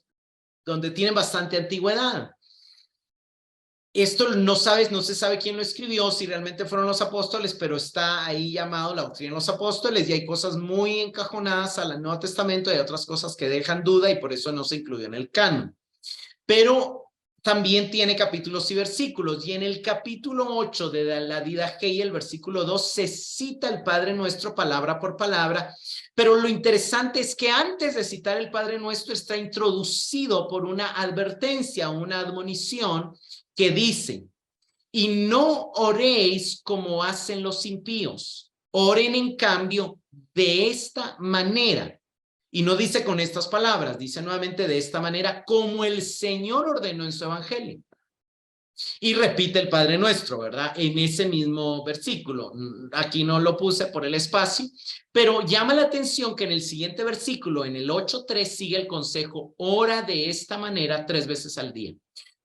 Speaker 1: donde tienen bastante antigüedad. Esto no se sabe quién lo escribió, si realmente fueron los apóstoles, pero está ahí llamado la doctrina de los apóstoles y hay cosas muy encajonadas al Nuevo Testamento y hay otras cosas que dejan duda y por eso no se incluyó en el canon. Pero también tiene capítulos y versículos, y en el capítulo 8 de la Didache y el versículo 2 se cita el Padre Nuestro palabra por palabra, pero lo interesante es que antes de citar el Padre Nuestro está introducido por una advertencia, una admonición que dice: y no oréis como hacen los impíos, oren en cambio de esta manera. Y no dice con estas palabras, dice nuevamente de esta manera, como el Señor ordenó en su evangelio. Y repite el Padre Nuestro, ¿verdad? En ese mismo versículo. Aquí no lo puse por el espacio, pero llama la atención que en el siguiente versículo, en el 8:3, sigue el consejo: ora de esta manera 3 veces al día.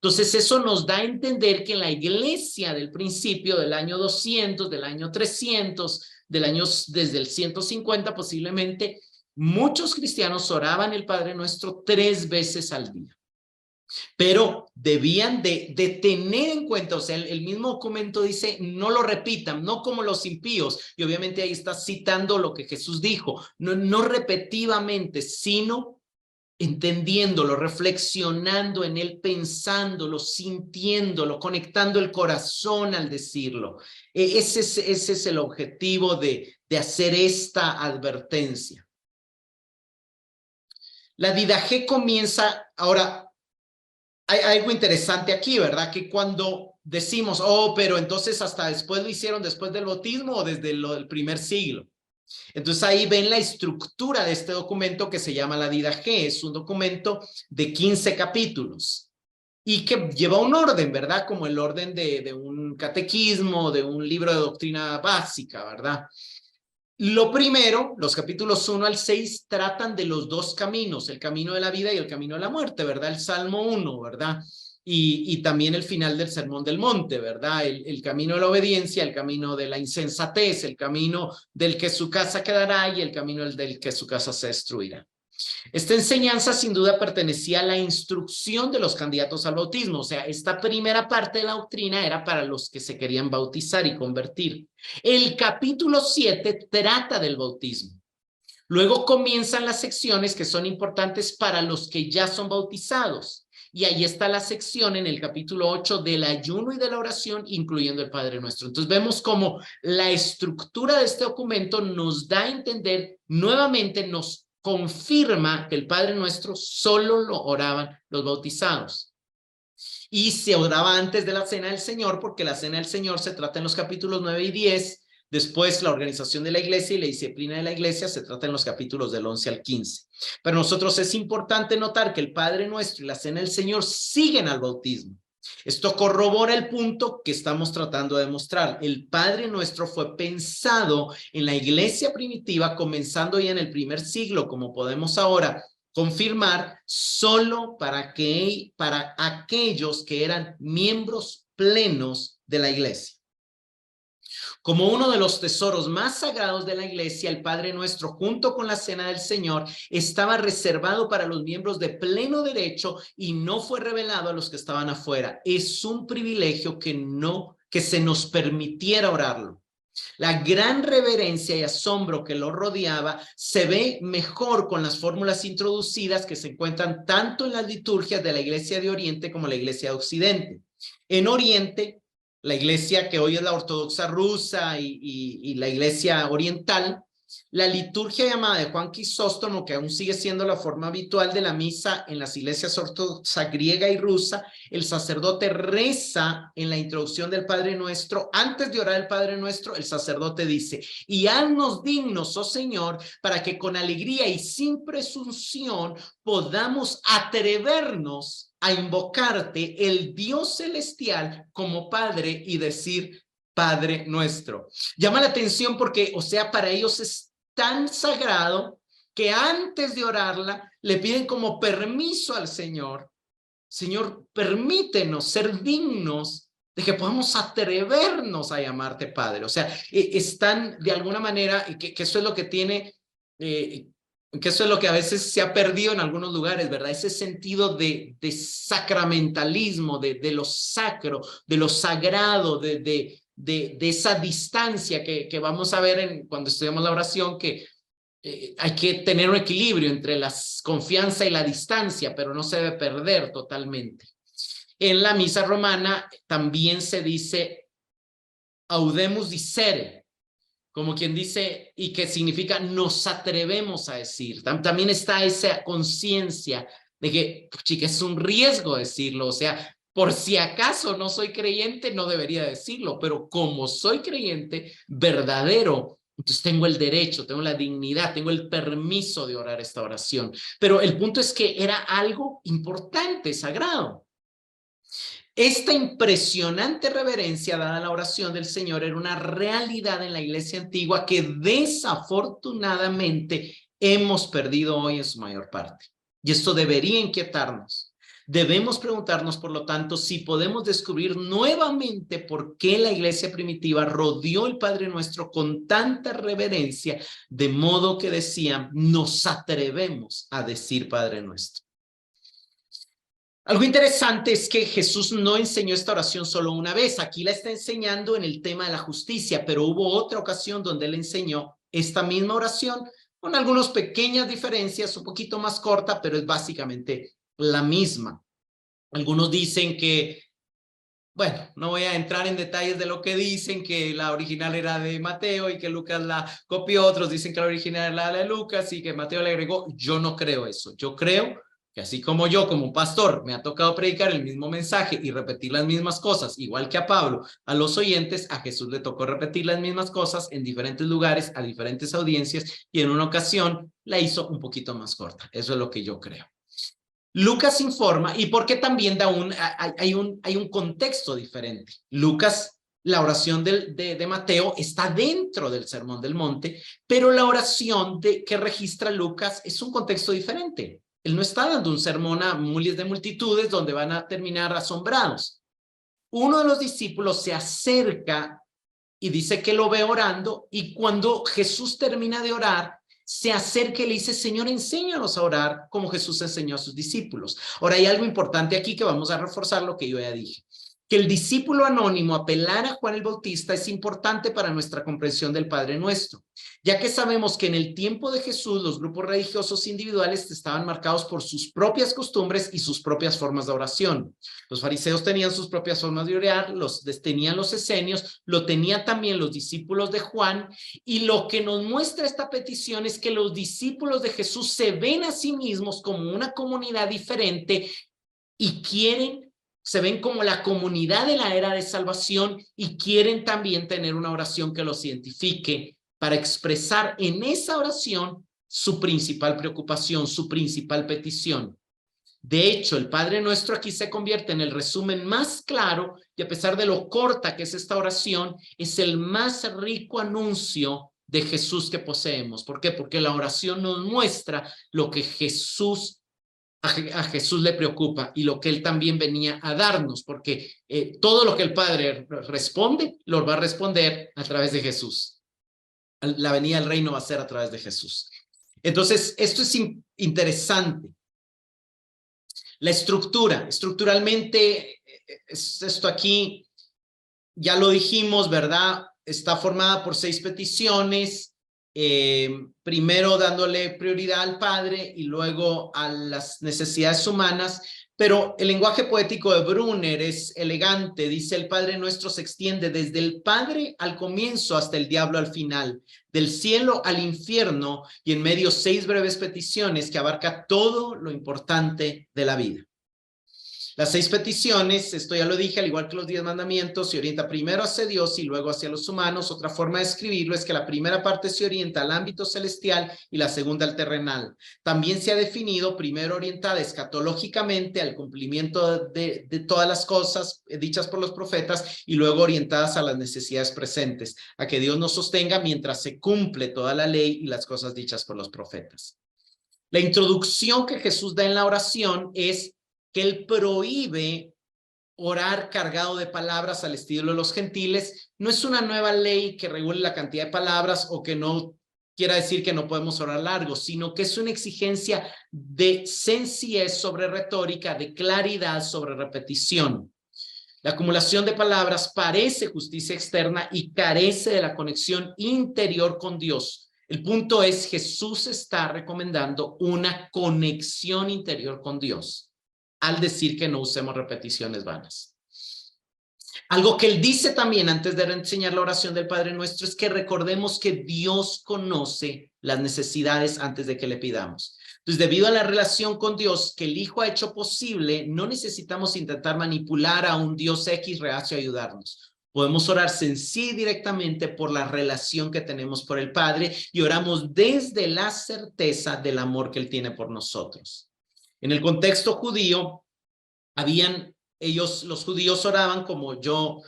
Speaker 1: Entonces eso nos da a entender que en la iglesia del principio, del año 200, del año 300, del año desde el 150 posiblemente, muchos cristianos oraban el Padre Nuestro 3 veces al día. Pero debían de tener en cuenta, o sea, el mismo documento dice: no lo repitan, no como los impíos, y obviamente ahí está citando lo que Jesús dijo, no repetitivamente, sino entendiéndolo, reflexionando en él, pensándolo, sintiéndolo, conectando el corazón al decirlo. Ese es el objetivo de hacer esta advertencia. La Didache comienza, ahora, hay algo interesante aquí, ¿verdad? Que cuando decimos, oh, pero entonces hasta después lo hicieron después del bautismo o desde el primer siglo. Entonces ahí ven la estructura de este documento que se llama la Didache. Es un documento de 15 capítulos y que lleva un orden, ¿verdad? Como el orden de un catequismo, de un libro de doctrina básica, ¿verdad? Lo primero, los capítulos 1 al 6 tratan de los dos caminos, el camino de la vida y el camino de la muerte, ¿verdad? El Salmo 1, ¿verdad? Y también el final del Sermón del Monte, ¿verdad? El camino de la obediencia, el camino de la insensatez, el camino del que su casa quedará y el camino del que su casa se destruirá. Esta enseñanza sin duda pertenecía a la instrucción de los candidatos al bautismo, o sea, esta primera parte de la doctrina era para los que se querían bautizar y convertir. El capítulo 7 trata del bautismo. Luego comienzan las secciones que son importantes para los que ya son bautizados. Y ahí está la sección en el capítulo 8 del ayuno y de la oración, incluyendo el Padre Nuestro. Entonces vemos cómo la estructura de este documento nos da a entender, nuevamente nos confirma que el Padre Nuestro solo lo oraban los bautizados. Y se oraba antes de la Cena del Señor, porque la Cena del Señor se trata en los capítulos 9 y 10. Después, la organización de la iglesia y la disciplina de la iglesia se trata en los capítulos del 11 al 15. Pero nosotros es importante notar que el Padre Nuestro y la Cena del Señor siguen al bautismo. Esto corrobora el punto que estamos tratando de demostrar. El Padre Nuestro fue pensado en la iglesia primitiva, comenzando ya en el primer siglo, como podemos ahora confirmar, solo para aquellos que eran miembros plenos de la iglesia. Como uno de los tesoros más sagrados de la iglesia, el Padre Nuestro, junto con la Cena del Señor, estaba reservado para los miembros de pleno derecho y no fue revelado a los que estaban afuera. Es un privilegio que se nos permitiera orarlo. La gran reverencia y asombro que lo rodeaba se ve mejor con las fórmulas introducidas que se encuentran tanto en las liturgias de la Iglesia de Oriente como la Iglesia de Occidente. En Oriente, la iglesia que hoy es la ortodoxa rusa y la iglesia oriental, la liturgia llamada de Juan Crisóstomo, que aún sigue siendo la forma habitual de la misa en las iglesias ortodoxa griega y rusa, el sacerdote reza en la introducción del Padre Nuestro. Antes de orar el Padre Nuestro, el sacerdote dice: y haznos dignos, oh Señor, para que con alegría y sin presunción podamos atrevernos a invocarte, el Dios celestial, como Padre y decir: Padre Nuestro. Llama la atención porque, o sea, para ellos es tan sagrado que antes de orarla le piden como permiso al Señor: Señor, permítenos ser dignos de que podamos atrevernos a llamarte Padre. O sea, están de alguna manera, que eso es lo que tiene que eso es lo que a veces se ha perdido en algunos lugares, ¿verdad? Ese sentido de sacramentalismo, de lo sacro, de lo sagrado, de esa distancia que vamos a ver cuando estudiamos la oración, que hay que tener un equilibrio entre la confianza y la distancia, pero no se debe perder totalmente. En la misa romana también se dice audemus dicere, como quien dice, y que significa nos atrevemos a decir. También está esa conciencia de que, chica, es un riesgo decirlo, o sea, por si acaso no soy creyente, no debería decirlo, pero como soy creyente verdadero, entonces tengo el derecho, tengo la dignidad, tengo el permiso de orar esta oración. Pero el punto es que era algo importante, sagrado. Esta impresionante reverencia dada a la oración del Señor era una realidad en la iglesia antigua que desafortunadamente hemos perdido hoy en su mayor parte. Y esto debería inquietarnos. Debemos preguntarnos, por lo tanto, si podemos descubrir nuevamente por qué la iglesia primitiva rodeó el Padre Nuestro con tanta reverencia, de modo que decían, nos atrevemos a decir Padre Nuestro. Algo interesante es que Jesús no enseñó esta oración solo una vez. Aquí la está enseñando en el tema de la justicia, pero hubo otra ocasión donde él enseñó esta misma oración con algunas pequeñas diferencias, un poquito más corta, pero es básicamente la misma. Algunos dicen que, bueno, no voy a entrar en detalles de lo que dicen, que la original era de Mateo y que Lucas la copió. Otros dicen que la original era la de Lucas y que Mateo le agregó. Yo no creo eso. Yo creo que así como yo, como pastor, me ha tocado predicar el mismo mensaje y repetir las mismas cosas, igual que a Pablo, a los oyentes, a Jesús le tocó repetir las mismas cosas en diferentes lugares, a diferentes audiencias, y en una ocasión la hizo un poquito más corta. Eso es lo que yo creo. Lucas informa, y porque también hay un contexto diferente. Lucas, la oración de Mateo está dentro del Sermón del Monte, pero la oración que registra Lucas es un contexto diferente. Él no está dando un sermón a miles de multitudes donde van a terminar asombrados. Uno de los discípulos se acerca y dice que lo ve orando, y cuando Jesús termina de orar, se acerca y le dice, Señor, enséñanos a orar como Jesús enseñó a sus discípulos. Ahora, hay algo importante aquí que vamos a reforzar lo que yo ya dije. Que el discípulo anónimo apelar a Juan el Bautista es importante para nuestra comprensión del Padre Nuestro, ya que sabemos que en el tiempo de Jesús los grupos religiosos individuales estaban marcados por sus propias costumbres y sus propias formas de oración. Los fariseos tenían sus propias formas de orar, tenían los esenios, lo tenían también los discípulos de Juan, y lo que nos muestra esta petición es que los discípulos de Jesús se ven a sí mismos como una comunidad diferente y se ven como la comunidad de la era de salvación y quieren también tener una oración que los identifique para expresar en esa oración su principal preocupación, su principal petición. De hecho, el Padre Nuestro aquí se convierte en el resumen más claro, y a pesar de lo corta que es esta oración, es el más rico anuncio de Jesús que poseemos. ¿Por qué? Porque la oración nos muestra lo que a Jesús le preocupa y lo que él también venía a darnos, porque todo lo que el Padre responde, lo va a responder a través de Jesús. La venida del reino va a ser a través de Jesús. Entonces, esto es interesante. La estructuralmente, esto aquí, ya lo dijimos, ¿verdad? Está formada por 6 peticiones, primero dándole prioridad al Padre y luego a las necesidades humanas, pero el lenguaje poético de Brunner es elegante. Dice, el Padre Nuestro se extiende desde el Padre al comienzo hasta el diablo al final, del cielo al infierno, y en medio 6 breves peticiones que abarca todo lo importante de la vida. Las 6 peticiones, esto ya lo dije, al igual que los 10 mandamientos, se orienta primero hacia Dios y luego hacia los humanos. Otra forma de escribirlo es que la primera parte se orienta al ámbito celestial y la segunda al terrenal. También se ha definido primero orientada escatológicamente al cumplimiento de todas las cosas dichas por los profetas, y luego orientadas a las necesidades presentes, a que Dios nos sostenga mientras se cumple toda la ley y las cosas dichas por los profetas. La introducción que Jesús da en la oración es que él prohíbe orar cargado de palabras al estilo de los gentiles. No es una nueva ley que regule la cantidad de palabras o que no quiera decir que no podemos orar largo, sino que es una exigencia de sencillez sobre retórica, de claridad sobre repetición. La acumulación de palabras parece justicia externa y carece de la conexión interior con Dios. El punto es, Jesús está recomendando una conexión interior con Dios al decir que no usemos repeticiones vanas. Algo que él dice también antes de enseñar la oración del Padre Nuestro es que recordemos que Dios conoce las necesidades antes de que le pidamos. Entonces, debido a la relación con Dios que el Hijo ha hecho posible, no necesitamos intentar manipular a un Dios X reacio a ayudarnos. Podemos orar sencilla y directamente por la relación que tenemos por el Padre y oramos desde la certeza del amor que Él tiene por nosotros. En el contexto judío, los judíos oraban, como yo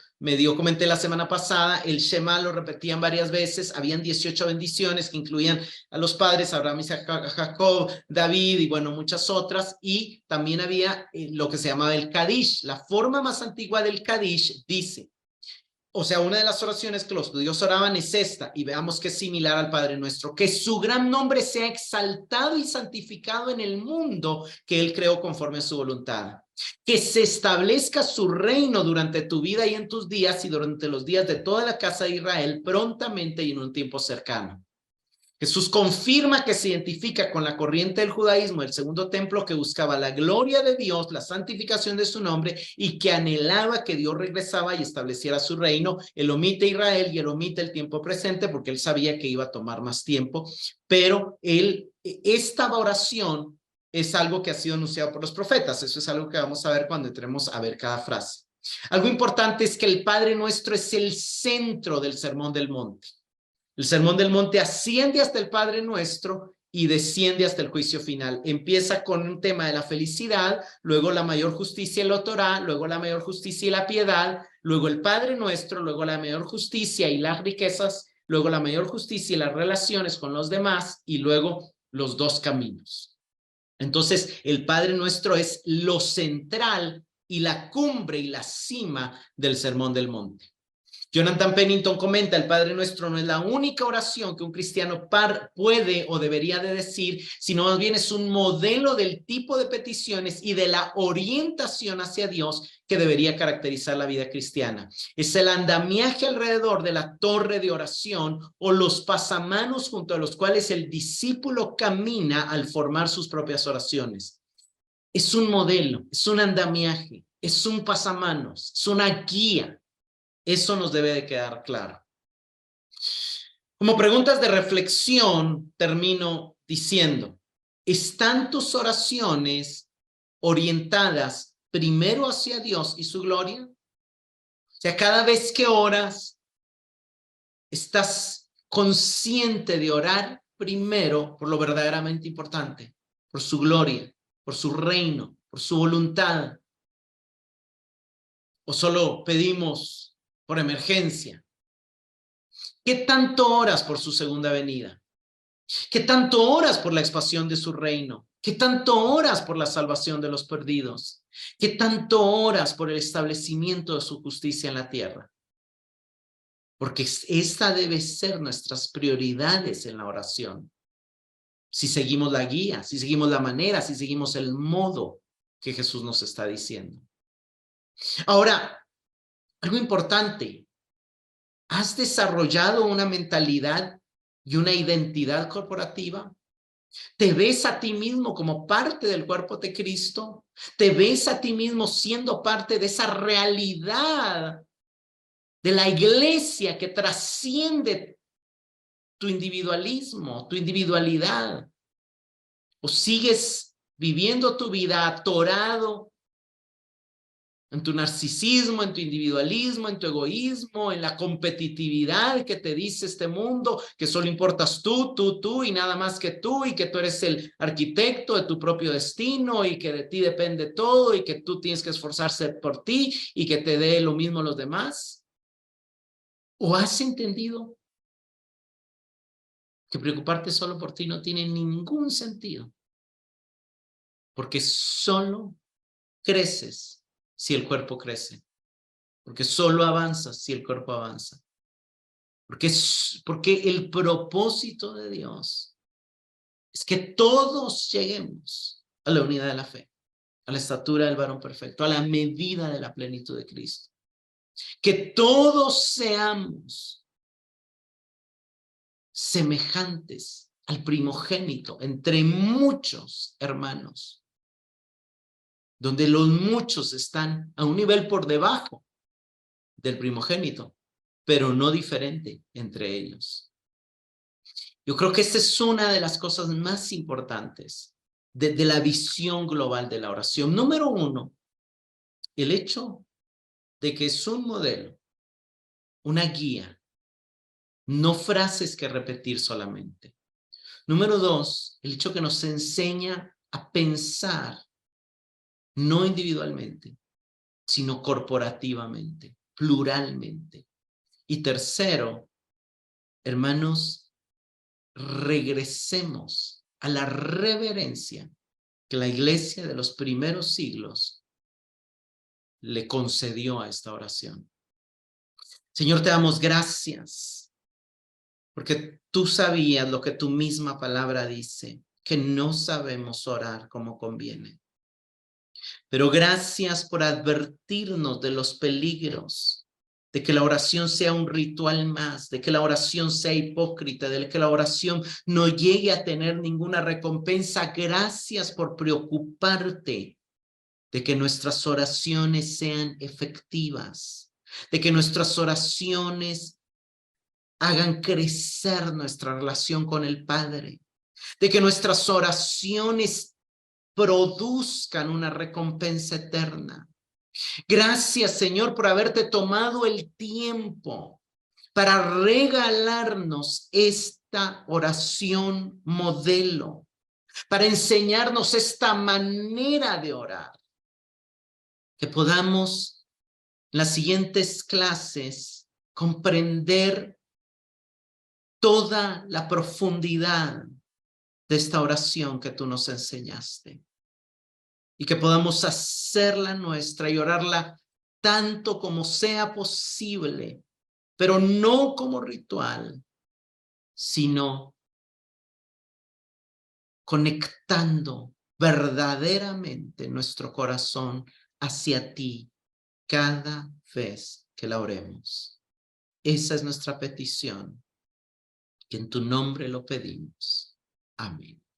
Speaker 1: comenté la semana pasada, el Shema lo repetían varias veces, habían 18 bendiciones que incluían a los padres, Abraham, Isaac, Jacob, David y bueno, muchas otras, y también había lo que se llamaba el Kadish. La forma más antigua del Kadish dice, o sea, una de las oraciones que los judíos oraban es esta, y veamos que es similar al Padre Nuestro: que su gran nombre sea exaltado y santificado en el mundo que Él creó conforme a su voluntad. Que se establezca su reino durante tu vida y en tus días y durante los días de toda la casa de Israel, prontamente y en un tiempo cercano. Jesús confirma que se identifica con la corriente del judaísmo, el segundo templo, que buscaba la gloria de Dios, la santificación de su nombre y que anhelaba que Dios regresaba y estableciera su reino. Él omite Israel y él omite el tiempo presente porque él sabía que iba a tomar más tiempo, pero esta oración es algo que ha sido anunciado por los profetas. Eso es algo que vamos a ver cuando entremos a ver cada frase. Algo importante es que el Padre Nuestro es el centro del Sermón del Monte. El Sermón del Monte asciende hasta el Padre Nuestro y desciende hasta el juicio final. Empieza con un tema de la felicidad, luego la mayor justicia y la Torá, luego la mayor justicia y la piedad, luego el Padre Nuestro, luego la mayor justicia y las riquezas, luego la mayor justicia y las relaciones con los demás y luego los dos caminos. Entonces, el Padre Nuestro es lo central y la cumbre y la cima del Sermón del Monte. Jonathan Pennington comenta: el Padre Nuestro no es la única oración que un cristiano puede o debería de decir, sino más bien es un modelo del tipo de peticiones y de la orientación hacia Dios que debería caracterizar la vida cristiana. Es el andamiaje alrededor de la torre de oración o los pasamanos junto a los cuales el discípulo camina al formar sus propias oraciones. Es un modelo, es un andamiaje, es un pasamanos, es una guía. Eso nos debe de quedar claro. Como preguntas de reflexión, termino diciendo: ¿están tus oraciones orientadas primero hacia Dios y su gloria? O sea, cada vez que oras, ¿estás consciente de orar primero por lo verdaderamente importante, por su gloria, por su reino, por su voluntad? ¿O solo pedimos por emergencia? ¿Qué tanto oras por su segunda venida? ¿Qué tanto oras por la expansión de su reino? ¿Qué tanto oras por la salvación de los perdidos? ¿Qué tanto oras por el establecimiento de su justicia en la tierra? Porque esta debe ser nuestras prioridades en la oración. Si seguimos la guía, si seguimos la manera, si seguimos el modo que Jesús nos está diciendo. Ahora, algo importante: ¿has desarrollado una mentalidad y una identidad corporativa? ¿Te ves a ti mismo como parte del cuerpo de Cristo? ¿Te ves a ti mismo siendo parte de esa realidad de la iglesia que trasciende tu individualismo, tu individualidad? ¿O sigues viviendo tu vida atorado en tu narcisismo, en tu individualismo, en tu egoísmo, en la competitividad que te dice este mundo, que solo importas tú y nada más que tú, y que tú eres el arquitecto de tu propio destino y que de ti depende todo y que tú tienes que esforzarse por ti y que te dé lo mismo los demás? ¿O has entendido que preocuparte solo por ti no tiene ningún sentido? Porque solo creces si el cuerpo crece. Porque solo avanzas si el cuerpo avanza. porque el propósito de Dios es que todos lleguemos a la unidad de la fe, a la estatura del varón perfecto, a la medida de la plenitud de Cristo. Que todos seamos semejantes al primogénito entre muchos hermanos, donde los muchos están a un nivel por debajo del primogénito, pero no diferente entre ellos. Yo creo que esta es una de las cosas más importantes de la visión global de la oración. Número uno, el hecho de que es un modelo, una guía, no frases que repetir solamente. Número dos, el hecho que nos enseña a pensar no individualmente, sino corporativamente, pluralmente. Y tercero, hermanos, regresemos a la reverencia que la iglesia de los primeros siglos le concedió a esta oración. Señor, te damos gracias porque tú sabías lo que tu misma palabra dice, que no sabemos orar como conviene. Pero gracias por advertirnos de los peligros, de que la oración sea un ritual más, de que la oración sea hipócrita, de que la oración no llegue a tener ninguna recompensa. Gracias por preocuparte de que nuestras oraciones sean efectivas, de que nuestras oraciones hagan crecer nuestra relación con el Padre, de que nuestras oraciones produzcan una recompensa eterna. Gracias, Señor, por haberte tomado el tiempo para regalarnos esta oración modelo, para enseñarnos esta manera de orar, que podamos en las siguientes clases comprender toda la profundidad de esta oración que tú nos enseñaste y que podamos hacerla nuestra y orarla tanto como sea posible, pero no como ritual, sino conectando verdaderamente nuestro corazón hacia ti cada vez que la oremos. Esa es nuestra petición, y en tu nombre lo pedimos. Amén.